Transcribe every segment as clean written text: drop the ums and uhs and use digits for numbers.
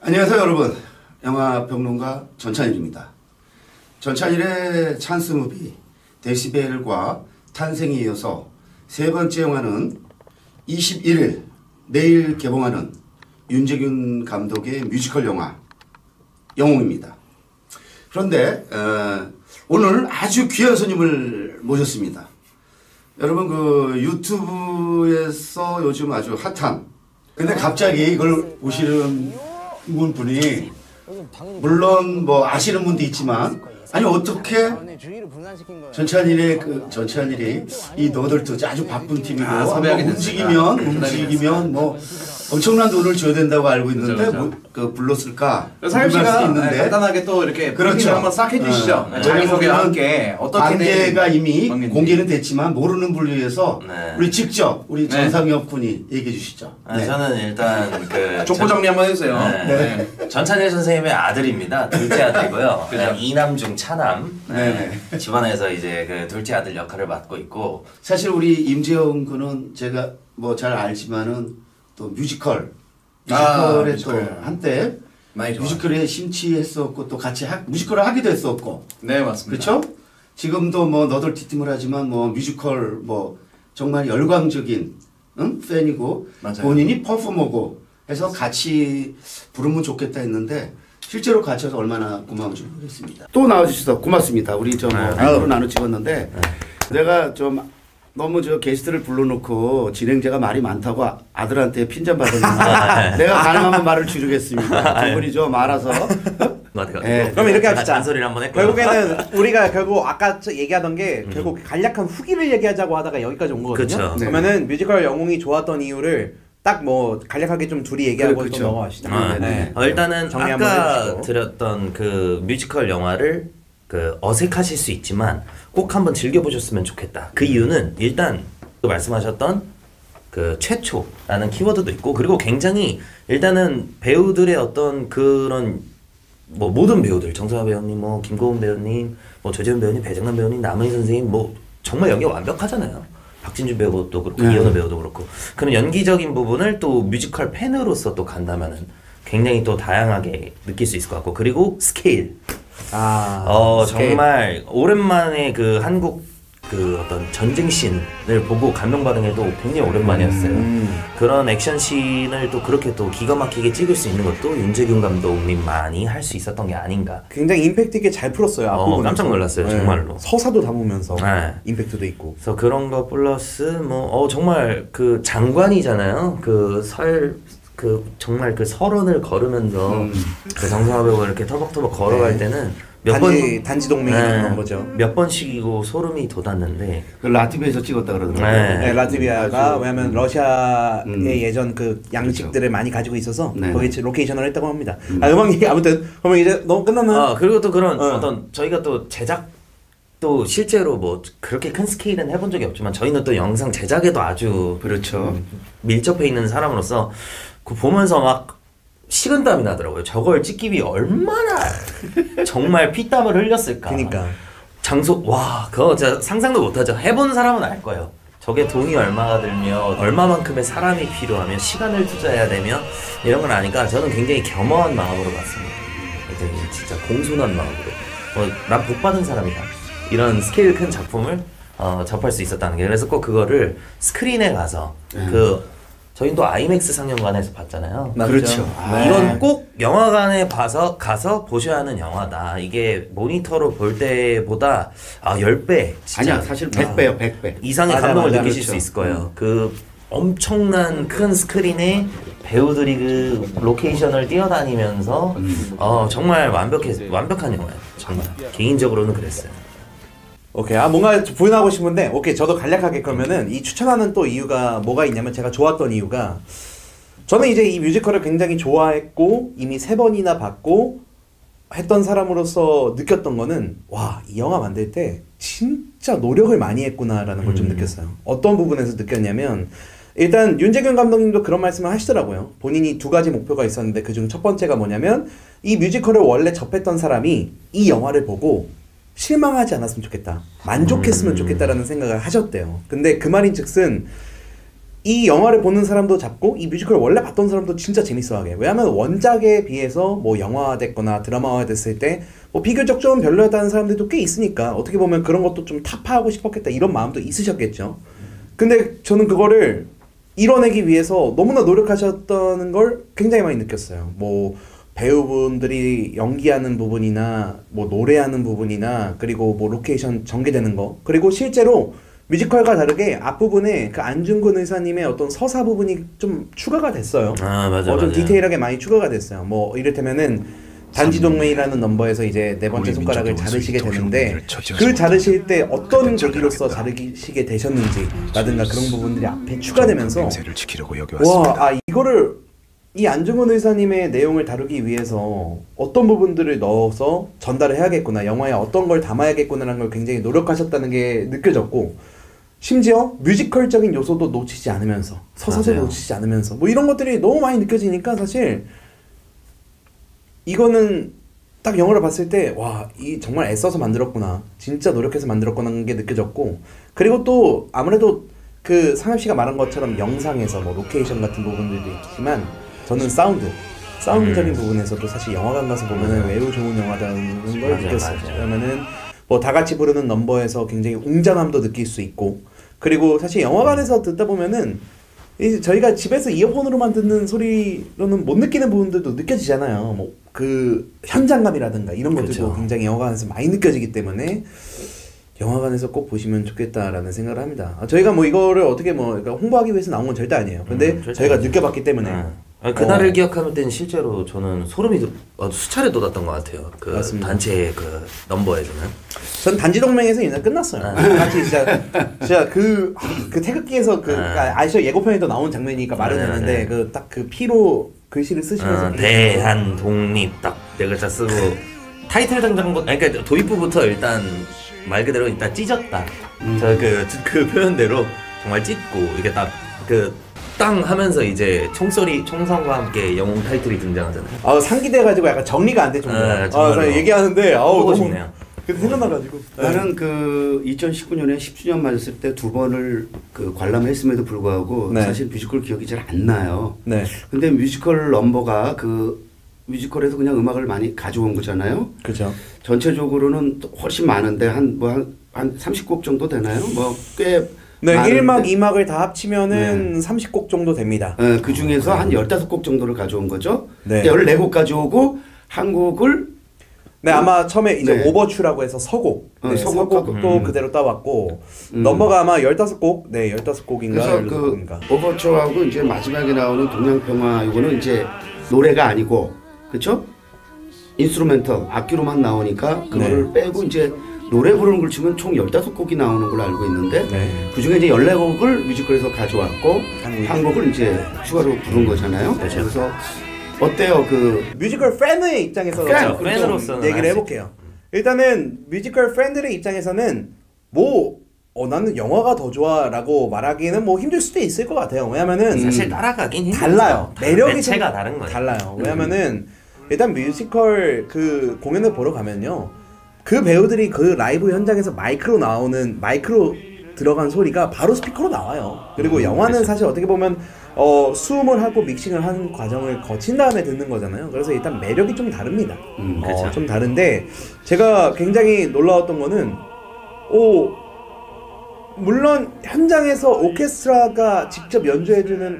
안녕하세요 여러분. 영화평론가 전찬일입니다. 전찬일의 찬스무비 데시벨과 탄생에 이어서 세 번째 영화는 21일 내일 개봉하는 윤재균 감독의 뮤지컬 영화 영웅입니다. 그런데 오늘 아주 귀한 손님을 모셨습니다. 여러분 그 유튜브에서 요즘 아주 핫한 근데 갑자기 이걸 보시는 분이 물론 뭐 아시는 분도 있지만 아니 어떻게 전찬일의 전찬일이 이 너덜트 아주 바쁜 팀이고 움직이면 뭐 엄청난 돈을 줘야 된다고 알고 있는데 그렇죠. 뭐, 그 불렀을까? 사실 씨가 간단하게 또 이렇게 그렇죠. 한번 싹 해주시죠. 자기소개와 함께 어떻게 관계가 이미 공개는 됐지만 모르는 분류에서 우리 직접 우리 전상엽 군이 얘기해 주시죠. 네. 저는 일단 그 족보 정리 한번 해주세요. 전찬일 선생님의 아들입니다. 둘째 아들이고요. 이남 중 차남. 집안에서 이제 그 둘째 아들 역할을 맡고 있고 사실 우리 임재영 군은 제가 뭐 잘 알지만은 또 뮤지컬에 또 한때 뮤지컬에 심취했었고 또 같이 뮤지컬을 하기도 했었고. 네 맞습니다. 그렇죠? 지금도 뭐 너덜티팀을 하지만 뭐 뮤지컬 뭐 정말 열광적인 팬이고 맞아요. 본인이 퍼포머고 해서 같이 부르면 좋겠다 했는데 실제로 같이 해서 얼마나 고마운지 모르겠습니다. 또 나와주셔서 고맙습니다. 우리 저 뭐 하루 나눠 찍었는데 내가 좀 너무 저 게스트를 불러놓고 진행자가 말이 많다고 아들한테 핀잔 받았는데 내가 가능하면 말을 줄이겠습니다. 두 분이 좀 알아서. 그럼 이렇게 합시다. 잔소리를 한번 했고요. 결국에는 우리가 결국 아까 얘기하던 게 결국 간략한 후기를 얘기하자고 하다가 여기까지 온 거거든요. 그쵸. 그러면은 뮤지컬 영웅이 좋았던 이유를 딱 뭐 간략하게 좀 둘이 얘기하고 또 넘어가시죠. 일단은 아까 드렸던 그 뮤지컬 영화를 그 어색하실 수 있지만 꼭 한번 즐겨보셨으면 좋겠다. 그 이유는 일단 말씀하셨던 그 최초라는 키워드도 있고 그리고 굉장히 일단은 배우들의 어떤 그런 뭐 모든 배우들 정성화 배우님, 뭐 김고은 배우님, 뭐 조재현 배우님, 배정남 배우님, 남은희 선생님 뭐 정말 연기 완벽하잖아요. 박진주 배우도 그렇고 이현우 배우도 그렇고 그런 연기적인 부분을 또 뮤지컬 팬으로서 또 간다면은 굉장히 또 다양하게 느낄 수 있을 것 같고 그리고 스케일. 정말 오랜만에 그 한국 그 어떤 전쟁 씬을 보고 감동받은 게 또 굉장히 오랜만이었어요. 그런 액션 씬을 또 그렇게 또 기가 막히게 찍을 수 있는 것도 윤재균 감독님만이 할 수 있었던 게 아닌가. 굉장히 임팩트 있게 잘 풀었어요. 앞부분에서. 깜짝 놀랐어요. 정말로. 서사도 담으면서 임팩트도 있고. 그래서 그런 거 플러스 뭐 정말 그 장관이잖아요. 그 정말 그 설원을 걸으면서 그 정성화 배우가 이렇게 터벅터벅 걸어갈 때는 단지 동맹이 그런 거죠. 몇 번씩이고 소름이 돋았는데 그 라트비아에서 찍었다 그러더라고요. 네, 라트비아가 왜냐면 러시아의 예전 그 양식들을 많이 가지고 있어서 거기 로케이션을 했다고 합니다. 음악 얘기 아무튼 그러면 이제 너무 끝났나요? 그리고 또 그런 어떤 저희가 또 제작 또 실제로 뭐 그렇게 큰 스케일은 해본 적이 없지만 저희는 또 영상 제작에도 아주 그렇죠. 밀접해 있는 사람으로서 그 보면서 막 식은땀이 나더라고요. 저걸 찍기 위해 얼마나 정말 피땀을 흘렸을까. 그러니까 장소 그거 진짜 상상도 못하죠. 해본 사람은 알 거예요. 저게 돈이 얼마가 들며 얼마만큼의 사람이 필요하며 시간을 투자해야 되며 이런 걸 아니까 저는 굉장히 겸허한 마음으로 봤습니다. 되게 진짜 공손한 마음으로 난 복받은 사람이다. 이런 스케일 큰 작품을 접할 수 있었다는 게 그래서 꼭 그거를 스크린에 가서 저희는 또 아이맥스 상영관에서 봤잖아요. 그렇죠. 이건 꼭 영화관에 가서 보셔야 하는 영화다. 이게 모니터로 볼 때보다 10배 아니야 사실 100배요 100배 이상의 감동을 느끼실 수 있을 거예요. 그 엄청난 큰 스크린에 배우들이 그 로케이션을 뛰어다니면서 정말 완벽한 영화예요. 정말 개인적으로는 그랬어요. 오케이. 뭔가 부인하고 싶은데, 오케이. 저도 간략하게 그러면은 이 추천하는 또 이유가 뭐가 있냐면 제가 좋았던 이유가 저는 이제 이 뮤지컬을 굉장히 좋아했고 이미 3번이나 봤고 했던 사람으로서 느꼈던 거는 이 영화 만들 때 진짜 노력을 많이 했구나라는 걸 좀 느꼈어요. 어떤 부분에서 느꼈냐면 일단 윤재균 감독님도 그런 말씀을 하시더라고요. 본인이 2가지 목표가 있었는데 그중 첫 번째가 뭐냐면 이 뮤지컬을 원래 접했던 사람이 이 영화를 보고 실망하지 않았으면 좋겠다. 만족했으면 좋겠다라는 생각을 하셨대요. 근데 그 말인 즉슨 이 영화를 보는 사람도 잡고 이 뮤지컬 원래 봤던 사람도 진짜 재밌어하게. 왜냐하면 원작에 비해서 뭐 영화화됐거나 드라마화됐을 때 뭐 비교적 좀 별로였다는 사람들도 꽤 있으니까 어떻게 보면 그런 것도 좀 타파하고 싶었겠다 이런 마음도 있으셨겠죠. 근데 저는 그거를 이뤄내기 위해서 너무나 노력하셨다는 걸 굉장히 많이 느꼈어요. 뭐 배우분들이 연기하는 부분이나 뭐 노래하는 부분이나 그리고 뭐 로케이션 전개되는 거 그리고 실제로 뮤지컬과 다르게 앞부분에 그 안중근 의사님의 어떤 서사 부분이 좀 추가가 됐어요. 아 맞아. 좀 디테일하게 많이 추가가 됐어요. 뭐 이를테면은 단지동맹이라는 넘버에서 이제 네 번째 손가락을 자르시게 되는데 그 자르실 때 어떤 계기로서 자르시게 되셨는지 라든가 그런 부분들이 앞에 추가되면서 와, 이거를 이 안중근 의사님의 내용을 다루기 위해서 어떤 부분들을 넣어서 전달을 해야겠구나, 영화에 어떤 걸 담아야겠구나라는 걸 굉장히 노력하셨다는 게 느껴졌고, 심지어 뮤지컬적인 요소도 놓치지 않으면서 서사도 놓치지 않으면서 뭐 이런 것들이 너무 많이 느껴지니까 사실 이거는 딱 영화를 봤을 때 와, 이 정말 애써서 만들었구나, 진짜 노력해서 만들었구나 하는 게 느껴졌고, 그리고 또 아무래도 그 상엽 씨가 말한 것처럼 영상에서 뭐 로케이션 같은 부분들도 있지만 저는 사운드적인 부분에서도 사실 영화관 가서 보면은 매우 좋은 영화다는 걸 느꼈어요. 왜냐면은 뭐 다 같이 부르는 넘버에서 굉장히 웅장함도 느낄 수 있고, 그리고 사실 영화관에서 듣다 보면은 저희가 집에서 이어폰으로만 듣는 소리로는 못 느끼는 부분들도 느껴지잖아요. 뭐 그 현장감이라든가 이런 것들도 굉장히 영화관에서 많이 느껴지기 때문에 영화관에서 꼭 보시면 좋겠다라는 생각을 합니다. 저희가 뭐 이거를 어떻게 뭐 그러니까 홍보하기 위해서 나온 건 절대 아니에요. 근데 저희가 느껴봤기 때문에 그날을 기억하는 때는 실제로 저는 소름이 수차례 돋았던 것 같아요. 그 맞습니다. 단체의 그 넘버에서는. 전 단지동맹에서 이날 끝났어요. 같이 진짜 그 태극기에서 아시죠? 예고편에도 나온 장면이니까 말은 되는데 그 딱 그 피로 글씨를 쓰시면서 대한 독립 딱 네 글자 쓰고 타이틀 장장부터 그러니까 도입부부터 일단 말 그대로 일단 찢었다. 그 표현대로 정말 찢고 이게 딱 땅 하면서 이제 총성과 함께 영웅 타이틀이 등장하잖아요. 상기돼가지고 약간 정리가 안 돼 정말. 얘기하는데 보고 싶네요. 그때 생각나가지고. 나는 그 2019년에 10주년 맞았을 때 2번을 그 관람했음에도 불구하고 사실 뮤지컬 기억이 잘 안 나요. 네. 근데 뮤지컬 넘버가 그 뮤지컬에서 그냥 음악을 많이 가져온 거잖아요. 그렇죠. 전체적으로는 훨씬 많은데 한 30곡 정도 되나요? 뭐 꽤 네, 1막, 2막을 다 합치면은 30곡 정도 됩니다. 네, 그 중에서 한 15곡 정도를 가져온 거죠. 네. 14곡 가져오고 한 곡을 아마 처음에 이제 오버추라고 해서 서곡. 서곡도 그대로 따왔고 넘버가 아마 15곡. 15곡인가 그래서 16곡인가. 그 오버추하고 이제 마지막에 나오는 동양평화 이거는 이제 노래가 아니고 그렇죠? 인스트루멘털 악기로만 나오니까 그거를 빼고 이제 노래 부르는 걸 치면 총 15곡이 나오는 걸로 알고 있는데 그 중에 이제 14곡을 뮤지컬에서 가져왔고 한 곡을 이제 추가로 부른 거잖아요. 그래서 어때요? 그 뮤지컬 팬의 입장에서 팬으로서는 얘기를 해볼게요. 일단은 뮤지컬 팬들의 입장에서는 뭐 나는 영화가 더 좋아라고 말하기는 뭐 힘들 수도 있을 것 같아요. 왜냐면은 사실 따라가긴 달라요. 매력이 매체가 다른 거예요. 달라요. 왜냐면은 일단 뮤지컬 그 공연을 보러 가면요, 그 배우들이 그 라이브 현장에서 마이크로 들어간 소리가 바로 스피커로 나와요. 그리고 영화는 사실 어떻게 보면 수음을 하고 믹싱을 하는 과정을 거친 다음에 듣는 거잖아요. 그래서 일단 매력이 좀 다릅니다. 좀 다른데 제가 굉장히 놀라웠던 거는 물론 현장에서 오케스트라가 직접 연주해주는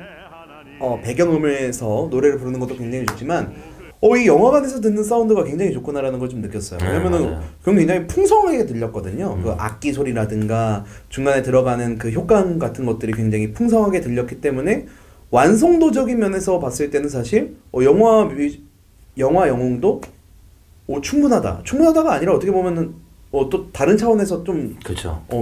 배경음에서 노래를 부르는 것도 굉장히 좋지만 이 영화관에서 듣는 사운드가 굉장히 좋구나라는 걸 좀 느꼈어요. 왜냐면은 그건 굉장히 풍성하게 들렸거든요. 그 악기 소리라든가 중간에 들어가는 그 효과음 같은 것들이 굉장히 풍성하게 들렸기 때문에 완성도적인 면에서 봤을 때는 사실 영화 영웅도 충분하다가 아니라 어떻게 보면은 또 다른 차원에서 좀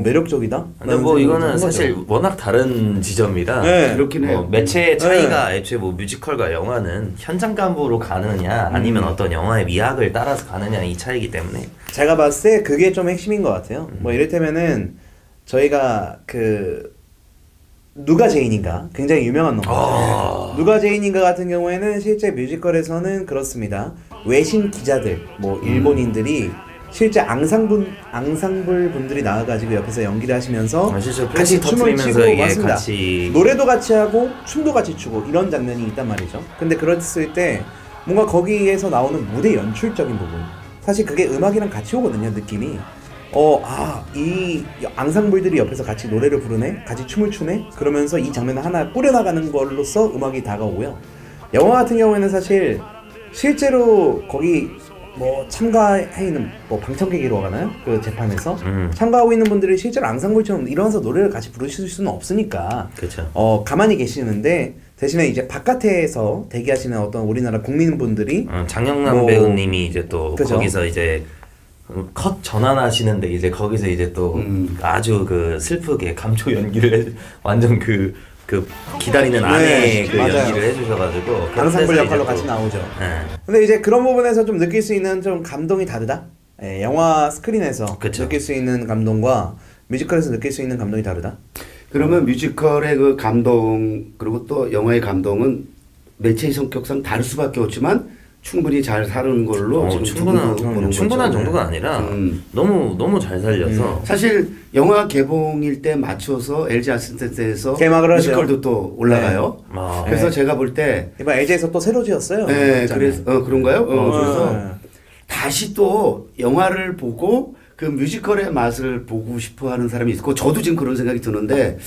매력적이다. 근데 뭐 이거는 사실 워낙 다른 지점이라 그렇긴 해요. 매체의 차이가 애초에 뭐 뮤지컬과 영화는 현장감으로 가느냐 아니면 어떤 영화의 미학을 따라서 가느냐 이 차이기 때문에 제가 봤을 때 그게 좀 핵심인 것 같아요. 뭐 이를테면은 저희가 그 누가 제인인가 굉장히 유명한 넘버죠. 누가 제인인가 같은 경우에는 실제 뮤지컬에서는 그렇습니다. 외신 기자들, 뭐 일본인들이 실제 앙상블 분들이 나와가지고 옆에서 연기를 하시면서 같이 춤을 추고 맞습니다. 같이 노래도 같이 하고 춤도 같이 추고 이런 장면이 있단 말이죠. 근데 그랬을 때 뭔가 거기에서 나오는 무대 연출적인 부분 사실 그게 음악이랑 같이 오거든요. 느낌이 이 앙상블들이 옆에서 같이 노래를 부르네, 같이 춤을 추네 그러면서 이 장면을 하나 꾸려나가는 걸로써 음악이 다가오고요. 영화 같은 경우에는 사실 실제로 거기 뭐 참가해 있는 뭐 방청객이라고 하나요? 그 재판에서 참가하고 있는 분들이 실제로 앙상블처럼 일어나서 노래를 같이 부르실 수는 없으니까 그쵸. 가만히 계시는데 대신에 이제 바깥에서 대기하시는 어떤 우리나라 국민분들이 장영남 배우님이 이제 또 그쵸? 거기서 이제 컷 전환하시는데 이제 거기서 이제 또 아주 그 슬프게 감초 연기를 완전 그 기다리는 아내의 그 맞아요. 연기를 해주셔가지고 앙상블 역할로 같이 나오죠. 근데 이제 그런 부분에서 좀 느낄 수 있는 좀 감동이 다르다. 영화 스크린에서 그쵸. 느낄 수 있는 감동과 뮤지컬에서 느낄 수 있는 감동이 다르다. 그러면 뮤지컬의 그 감동 그리고 또 영화의 감동은 매체의 성격상 다를 수밖에 없지만 충분히 잘 사는 걸로 충분한 정도가 아니라 너무 잘 살려서 사실 영화 개봉일 때 맞춰서 LG 아스텐트에서 개막을 뮤지컬도 또 올라가요. 네. 그래서 제가 볼 때 이번 LG에서 또 새로 지었어요. 네, 그래서 그런가요? 그래서 다시 또 영화를 보고 그 뮤지컬의 맛을 보고 싶어 하는 사람이 있고 저도 지금 그런 생각이 드는데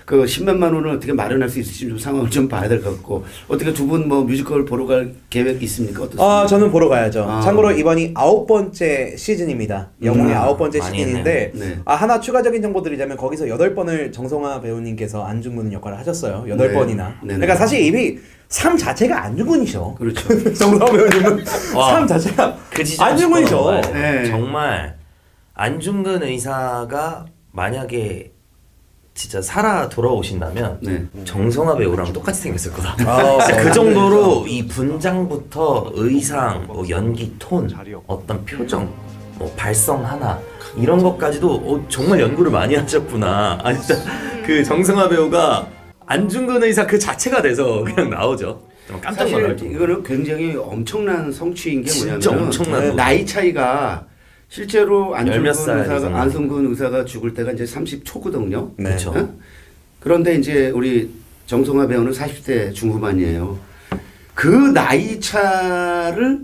그 10몇만 원을 어떻게 마련할 수 있을지 좀 상황을 좀 봐야 될 것 같고 어떻게 두 분 뭐 뮤지컬 보러 갈 계획 있습니까? 어떻습니까? 저는 보러 가야죠. 참고로 이번이 9번째 시즌입니다. 영웅의 9번째 시즌인데 네. 하나 추가적인 정보 드리자면 거기서 8번을 정성화 배우님께서 안중근 역할을 하셨어요. 8번이나. 그러니까 사실 이미 삶 자체가 안중근이셔. 그렇죠. 정성화 배우님은 삶 자체가 안중근이셔. 정말 안중근 의사가 만약에 진짜 살아 돌아오신다면 정성화 배우랑 똑같이 생겼을 거다. 그 정도로 이 분장부터 의상, 뭐 연기 톤, 어떤 표정, 뭐 발성 하나 이런 것까지도 정말 연구를 많이 하셨구나. 진짜 그 정성화 배우가 안중근 의사 그 자체가 돼서 그냥 나오죠. 깜짝 놀랄 사실 이거는 굉장히 엄청난 성취인 게 진짜 뭐냐면 엄청난 나이 차이가 실제로 살 안중근 의사가 죽을 때가 이제 30초거든요. 네. 그렇죠. 그런데 이제 우리 정성화 배우는 40대 중후반이에요. 그 나이 차를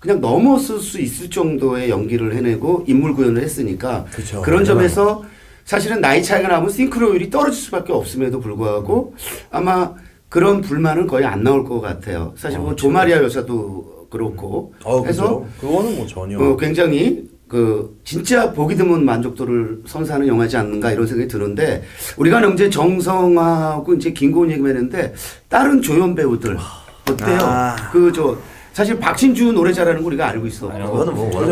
그냥 넘었을 수 있을 정도의 연기를 해내고 인물 구현을 했으니까 그쵸. 그런 점에서 사실은 나이 차이가 나면 싱크로율이 떨어질 수밖에 없음에도 불구하고 아마 그런 불만은 거의 안 나올 것 같아요. 사실 뭐 조마리아 여사도 그렇고 해서 그거는 뭐 전혀 굉장히 진짜 보기 드문 만족도를 선사하는 영화지 않는가 이런 생각이 드는데 우리가 이제 정성화하고 이제 김고은 얘기만 했는데 다른 조연 배우들 어때요? 사실 박신주 노래 잘하는 거 우리가 알고 있어.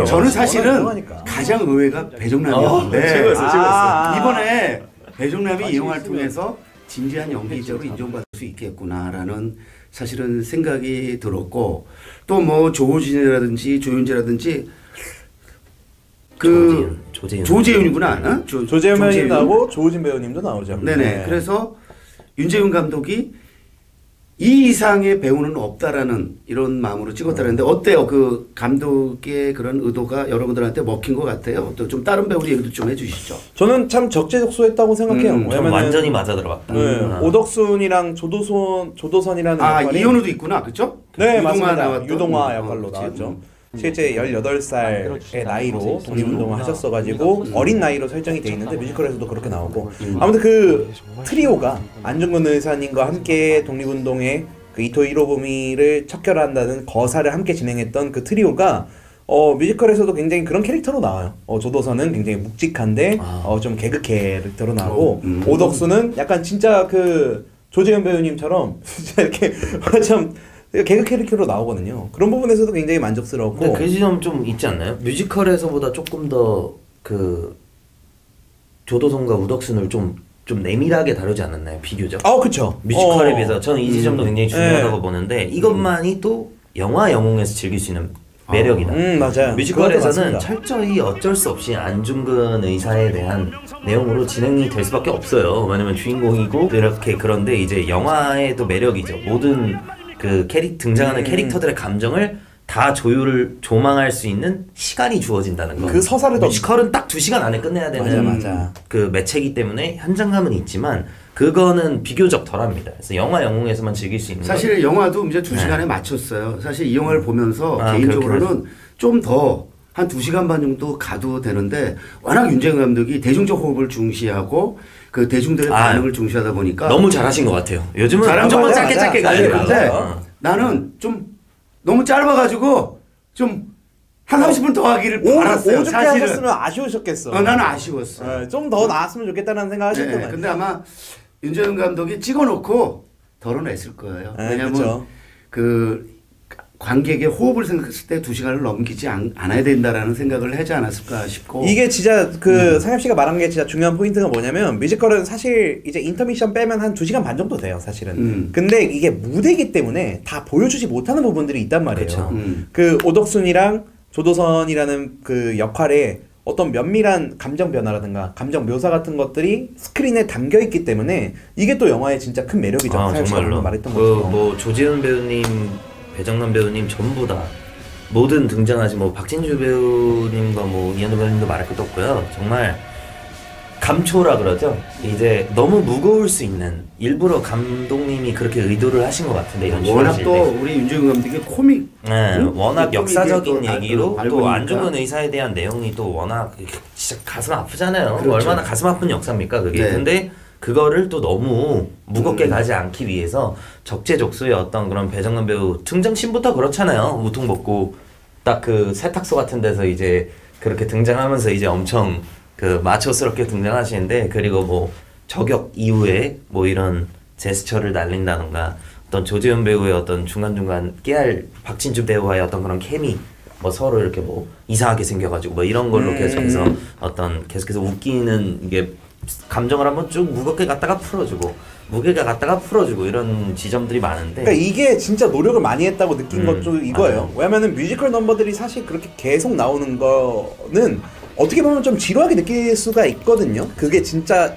저는 사실은 가장 의외가 배종남이었는데 최고였어. 이번에 배종남이 이 영화를 통해서 진지한 연기자로 인정받을 수 있겠구나라는 사실은 생각이 들었고 또 뭐 조호진이라든지 조윤재라든지 조재윤이구나. 조재윤 배우님도 나오고 조호진 배우님도 나오죠. 네네. 그래서 윤재윤 감독이 이 이상의 배우는 없다라는 이런 마음으로 찍었다는데 어때요? 그 감독의 그런 의도가 여러분들한테 먹힌 것 같아요? 또 좀 다른 배우들 얘기도 좀 해주시죠. 저는 참 적재적소했다고 생각해요. 왜냐면 완전히 맞아 들어갔다. 오덕순이랑 조도선이라는 역할이 이현우도 있구나, 그렇죠? 네, 맞습니다. 유동화 역할로 나왔죠. 실제 18살의 나이로 독립운동을 하셨어가지고 어린 나이로 설정이 돼 있는데 뮤지컬에서도 그렇게 나오고 아무튼 그 트리오가 안중근 의사님과 함께 독립운동의 그 이토 히로부미를 척결한다는 거사를 함께 진행했던 그 트리오가 뮤지컬에서도 굉장히 그런 캐릭터로 나와요. 조도선은 굉장히 묵직한데 좀 개그 캐릭터로 나오고 오덕수는 약간 진짜 그 조재현 배우님처럼 진짜 이렇게 좀 개그 캐릭터로 나오거든요. 그런 부분에서도 굉장히 만족스러웠고. 근데 그 지점 좀 있지 않나요? 뮤지컬에서보다 조금 더 그 조도선과 우덕순을 좀 내밀하게 다루지 않았나요? 비교적? 그쵸. 뮤지컬에 비해서 저는 이 지점도 굉장히 중요하다고 보는데 이것만이 또 영화 영웅에서 즐길 수 있는 매력이다. 맞아요. 뮤지컬에서는 철저히 어쩔 수 없이 안중근 의사에 대한 내용으로 진행이 될 수밖에 없어요. 왜냐면 주인공이고 이렇게. 그런데 이제 영화의 또 매력이죠. 모든 그 등장하는 캐릭터들의 감정을 다 조망할 수 있는 시간이 주어진다는 거. 그 서사를 뮤지컬은 딱 2시간 안에 끝내야 되는 맞아. 그 매체이기 때문에 현장감은 있지만 그거는 비교적 덜합니다. 그래서 영화 영웅에서만 즐길 수 있는 사실 영화도 이제 2시간에 맞췄어요. 사실 이 영화를 보면서 개인적으로는 좀 더 한 2시간 반 정도 가도 되는데 워낙 윤재현 감독이 대중적 호흡을 중시하고 그 대중들의 반응을 중시하다 보니까 너무 잘하신 것 같아요. 요즘은 무조건 짧게 가요. 근데 나는 좀 너무 짧아가지고 좀 한 30분 더 하기를 바랐어요. 오죽게 하셨으면 아쉬우셨겠어. 나는 아쉬웠어. 좀 더 나왔으면 좋겠다는 생각 하셨던 거예요. 근데 아마 윤재현 감독이 찍어놓고 덜어냈을 거예요. 왜냐하면 그 관객의 호흡을 생각했을 때 2시간을 넘기지 않아야 된다라는 생각을 하지 않았을까 싶고. 이게 진짜 그 상엽 씨가 말한 게 진짜 중요한 포인트가 뭐냐면 뮤지컬은 사실 이제 인터미션 빼면 한 2시간 반 정도 돼요, 사실은. 근데 이게 무대이기 때문에 다 보여주지 못하는 부분들이 있단 말이에요. 그 오덕순이랑 조도선이라는 그 역할에 어떤 면밀한 감정 변화라든가 감정 묘사 같은 것들이 스크린에 담겨 있기 때문에 이게 또 영화의 진짜 큰 매력이죠. 정말로. 말했던 것처럼. 뭐 조지훈 배우님, 배정남 배우님 전부 다 모든 등장하신 뭐 박진주 배우님과 뭐 이현우 배우님도 말할 것도 없고요. 정말 감초라 그러죠. 이제 너무 무거울 수 있는 일부러 감독님이 그렇게 의도를 하신 것 같은데 이런 워낙 또 우리 윤재현 감독의 코믹, 워낙 역사적인 얘기로 또 안중근 의사에 대한 내용이 또 워낙 진짜 가슴 아프잖아요. 그렇죠. 얼마나 가슴 아픈 역사입니까 그게. 근데 그거를 또 너무 무겁게 가지 않기 위해서 적재적소의 어떤 그런 배정남 배우 등장신부터 그렇잖아요. 우통 벗고 딱 그 세탁소 같은 데서 이제 그렇게 등장하면서 이제 엄청 그 마초스럽게 등장하시는데, 그리고 뭐 저격 이후에 뭐 이런 제스처를 날린다던가 어떤 조재현 배우의 어떤 중간중간 깨알 박진주 배우와의 어떤 그런 케미, 뭐 서로 이렇게 뭐 이상하게 생겨가지고 뭐 이런 걸로 계속해서 어떤 계속해서 웃기는 이게 감정을 한번 쭉 무겁게 갖다가 풀어주고 무게가 갖다가 풀어주고 이런 지점들이 많은데, 그러니까 이게 진짜 노력을 많이 했다고 느낀 것 좀 이거예요. 왜냐면은 뮤지컬 넘버들이 사실 그렇게 계속 나오는 거는 어떻게 보면 좀 지루하게 느낄 수가 있거든요. 그게 진짜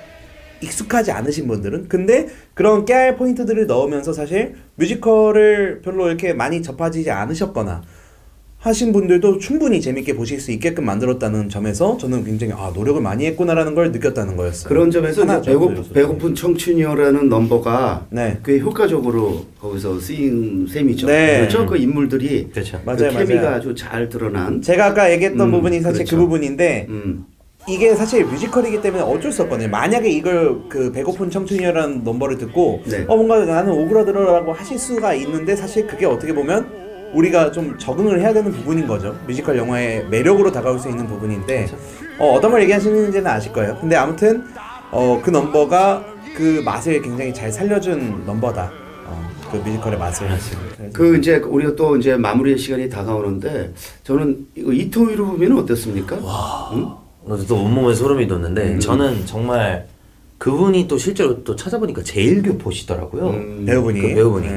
익숙하지 않으신 분들은. 근데 그런 깨알 포인트들을 넣으면서 사실 뮤지컬을 별로 이렇게 많이 접하지 않으셨거나 하신 분들도 충분히 재밌게 보실 수 있게끔 만들었다는 점에서 저는 굉장히 노력을 많이 했구나라는 걸 느꼈다는 거였어요. 그런 점에서 배고픈 청춘이여라는 넘버가 꽤 효과적으로 거기서 쓰인 셈이죠. 그렇죠? 그 인물들이 맞아요, 케미가 아주 잘 드러난. 제가 아까 얘기했던 부분이 사실 그 부분인데 이게 사실 뮤지컬이기 때문에 어쩔 수 없거든요. 만약에 이걸 그 배고픈 청춘이여라는 넘버를 듣고 뭔가 나는 오그라들어라고 하실 수가 있는데, 사실 그게 어떻게 보면 우리가 좀 적응을 해야 되는 부분인 거죠. 뮤지컬 영화의 매력으로 다가올 수 있는 부분인데, 어떤 걸 얘기하시는지는 아실 거예요. 근데 아무튼 그 넘버가 그 맛을 굉장히 잘 살려준 넘버다. 그 뮤지컬의 맛을. 그 이제 우리가 또 이제 마무리의 시간이 다가오는데, 저는 이토 히로부미는 어땠습니까? 와, 또 온몸에 소름이 돋는데 저는 정말 그분이 또 실제로 또 찾아보니까 제일 교포시더라고요. 배우분이. 그 배우분이.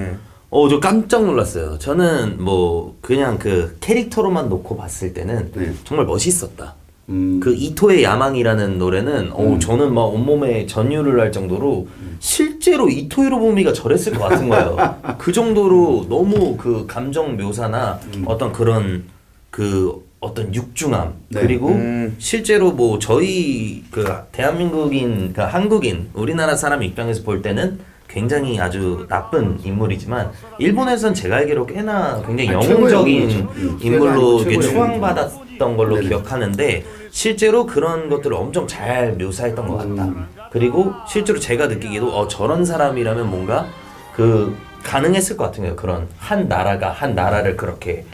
저 깜짝 놀랐어요. 저는 뭐 그냥 그 캐릭터로만 놓고 봤을 때는 정말 멋있었다. 그 이토의 야망이라는 노래는 저는 막 온몸에 전율을 할 정도로 실제로 이토 히로부미가 저랬을 것 같은 거예요. 그 정도로 너무 그 감정 묘사나 어떤 그런 그 어떤 육중함, 그리고 실제로 뭐 저희 그 대한민국인, 그 한국인, 우리나라 사람 입장에서 볼 때는 굉장히 아주 나쁜 인물이지만 일본에선 제가 알기로 꽤나 굉장히 영웅적인 인물로 추앙받았던 걸로 기억하는데, 실제로 그런 것들을 엄청 잘 묘사했던 것 같다. 그리고 실제로 제가 느끼기도 저런 사람이라면 뭔가 그 가능했을 것 같은 거예요. 그런 한 나라를 그렇게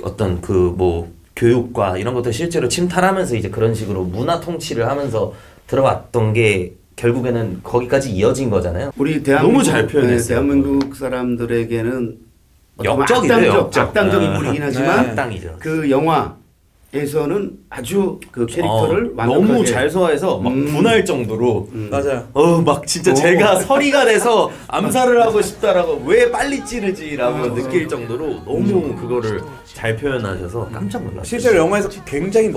어떤 그 뭐 교육과 이런 것들 실제로 침탈하면서 이제 그런 식으로 문화 통치를 하면서 들어왔던 게 결국에는 거기까지 이어진 거잖아요. 우리 대한민국, 너무 잘 표현했어요. 대한민국 사람들에게는 역적이죠. 악당적 인물이긴 하지만 악당이죠. 그 영화에서는 아주 그 캐릭터를 너무 잘 소화해서 막 분할 정도로 맞아요. 막 진짜 제가 서리가 돼서 암살을 하고 싶다라고, 왜 빨리 찌르지라고 느낄 정도로 너무 그거를 잘 표현하셔서 깜짝 놀랐어요. 실제로 영화에서 굉장히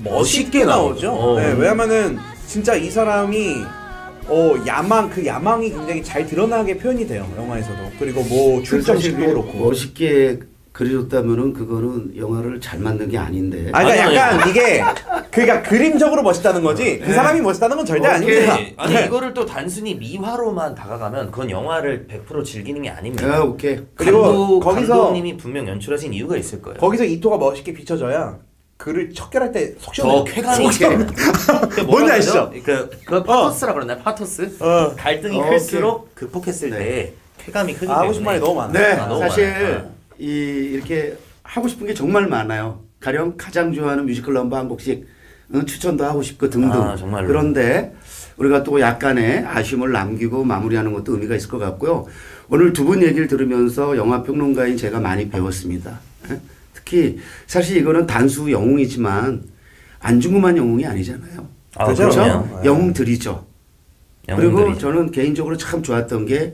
멋있게 나오죠. 왜냐면은 진짜 이 사람이 그 야망이 굉장히 잘 드러나게 표현이 돼요, 영화에서도. 그리고 뭐 출정식도 그렇고. 멋있게 그려줬다면은 그거는 영화를 잘 만든 게 아닌데. 아, 그러니까 약간 이게 그러니까 그림적으로 멋있다는 거지. 그 사람이 멋있다는 건 절대 아닙니다. 아니 이거를 또 단순히 미화로만 다가가면 그건 영화를 100% 즐기는 게 아닙니다. 아, 오케이. 그리고 거기서 감독님이 분명 연출하신 이유가 있을 거예요. 거기서 이토가 멋있게 비춰져야 글을 척결할 때 속 시원해. 더 쾌감이 있게. 뭔지 아시죠? 그 파토스라 그러나요? 파토스? 갈등이 클수록 극복했을 때 쾌감이 크기 때문에. 하고 싶은 말이 너무 많아요. 네, 너무 사실 많아요. 이렇게 하고 싶은 게 정말 많아요. 가령 가장 좋아하는 뮤지컬 넘버 한 곡씩 추천도 하고 싶고 등등. 정말로. 그런데 우리가 또 약간의 아쉬움을 남기고 마무리하는 것도 의미가 있을 것 같고요. 오늘 두 분 얘기를 들으면서 영화 평론가인 제가 많이 배웠습니다. 특히 사실 이거는 단수 영웅이지만 안중근만 영웅이 아니잖아요. 그렇죠? 영웅들이죠. 그리고 저는 개인적으로 참 좋았던 게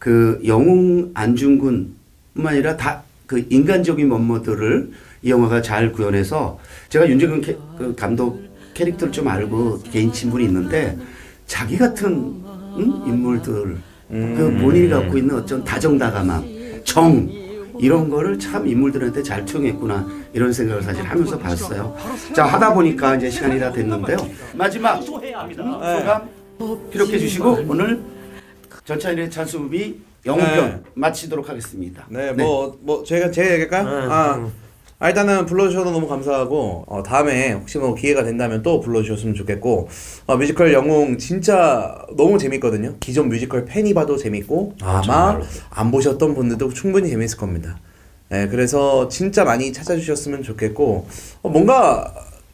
그 영웅 안중근뿐만 아니라 다 그 인간적인 면모들을 이 영화가 잘 구현해서 제가 윤재근 그 감독 캐릭터를 좀 알고 개인 친분이 있는데 자기 같은 인물들 그 본인이 갖고 있는 어떤 다정다감함, 정 이런 거를 참 인물들한테 잘 투영했구나 이런 생각을 사실 하면서 봤어요. 자 하다 보니까 이제 시간이 다 됐는데요. 마지막 소감 기록해 주시고 오늘 전차인의 찬스무비 영웅편 마치도록 하겠습니다. 네, 뭐 제가 얘기할까요? 일단은 불러주셔서 너무 감사하고 다음에 혹시 뭐 기회가 된다면 또 불러주셨으면 좋겠고 뮤지컬 영웅 진짜 너무 재밌거든요. 기존 뮤지컬 팬이 봐도 재밌고 아마 정말로. 안 보셨던 분들도 충분히 재밌을 겁니다. 네, 그래서 진짜 많이 찾아주셨으면 좋겠고 뭔가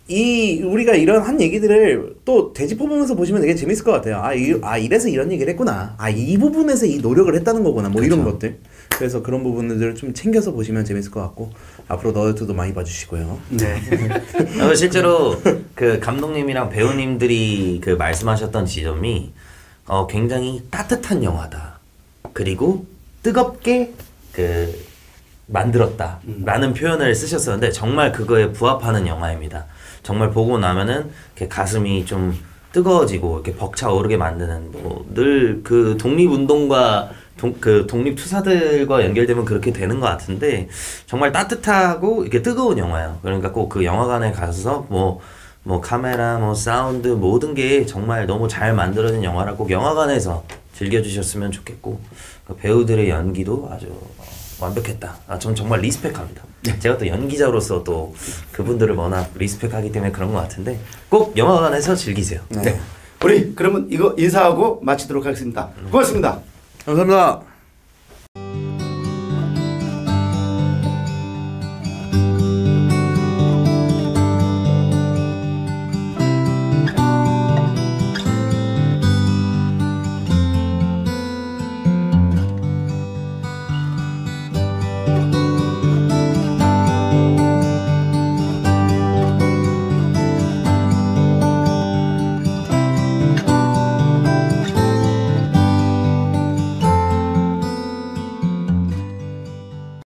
우리가 이런 한 얘기들을 또 되짚어보면서 보시면 되게 재밌을 것 같아요. 이래서 이런 얘기를 했구나. 이 부분에서 이 노력을 했다는 거구나. 뭐 이런 것들. 그래서 그런 부분들을 좀 챙겨서 보시면 재밌을 것 같고 앞으로 너희들도 많이 봐주시고요. 네. 실제로 그 감독님이랑 배우님들이 그 말씀하셨던 지점이 굉장히 따뜻한 영화다. 그리고 뜨겁게 그 만들었다라는 표현을 쓰셨었는데 정말 그거에 부합하는 영화입니다. 정말 보고 나면은 이렇게 가슴이 좀 뜨거워지고 이렇게 벅차오르게 만드는 늘 그 독립운동과 그 독립투사들과 연결되면 그렇게 되는 것 같은데 정말 따뜻하고 이렇게 뜨거운 영화예요. 그러니까 꼭 그 영화관에 가서 뭐 카메라, 뭐 사운드 모든 게 정말 너무 잘 만들어진 영화라 꼭 영화관에서 즐겨주셨으면 좋겠고 그 배우들의 연기도 아주 완벽했다. 전 정말 리스펙합니다. 제가 또 연기자로서 또 그분들을 워낙 리스펙하기 때문에 그런 것 같은데 꼭 영화관에서 즐기세요. 네. 우리 그러면 이거 인사하고 마치도록 하겠습니다. 고맙습니다. 감사합니다.